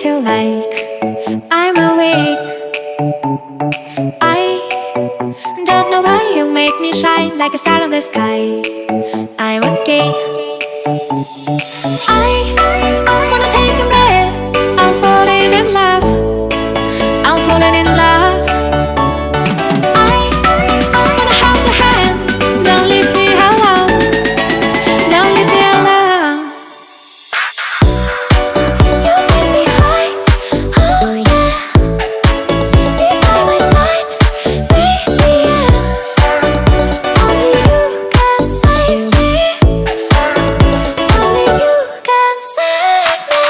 feel like I'm awake. I don't know why you make me shine like a star in the sky. I'm okay. I wanna take a breath. I'm falling in love. I'm falling in love. I wanna hold your hand. Don't leave me alone. Don't leave me alone. You get me high, oh yeah. Be by my side, baby, yeah. Only you can save me. Only you can save me.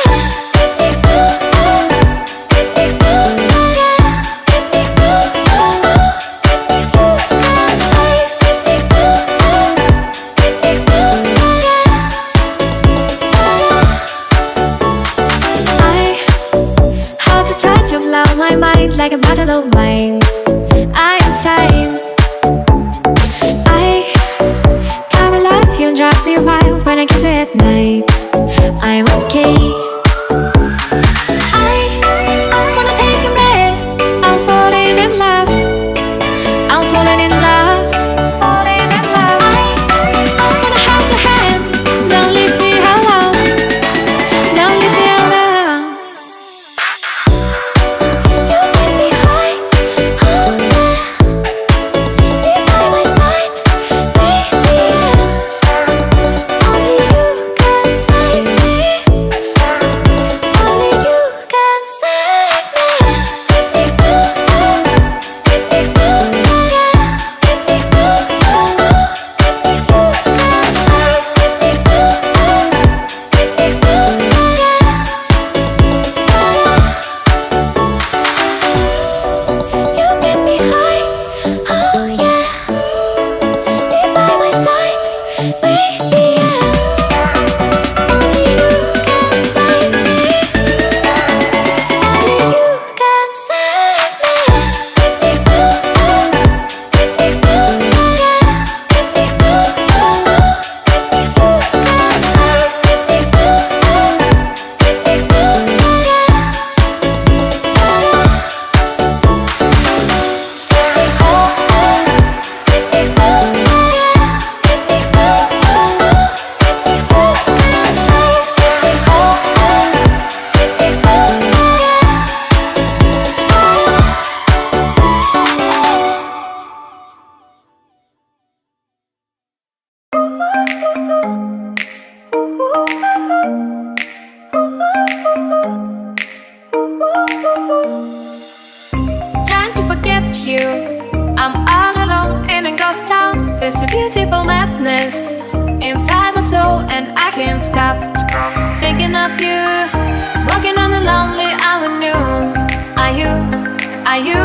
Get me through, get me through, yeah. Get me through, get me through, can save. Get me through, get me through, yeah. How to touch you blow my mind like a bottle of wine. I'm insane. I come alive, you drive me wild when I kiss you at night. I'm okay. I wanna take a breath. I'm falling in love. I'm falling in love. Falling in love. I wanna hold your hand. Don't leave me alone. Don't leave me alone. You get me high, oh yeah. Be by my side, baby, yeah. Only you can save me. Only you can save me. Get me through, get me through, yeah. Get me through, get me through, can save. Get me through, get me through, yeah. You get me high, oh yeah. Be by my side, baby, yeah. Only you can save me. Only you can save me. Get me through, get me through, yeah. Get me through, get me through, can save. Get me through, get me through, yeah. Trying to forget you. I'm all alone in a ghost town. There's a beautiful madness inside my soul, and I can't stop thinking of you. Walking on the lonely avenue. Are you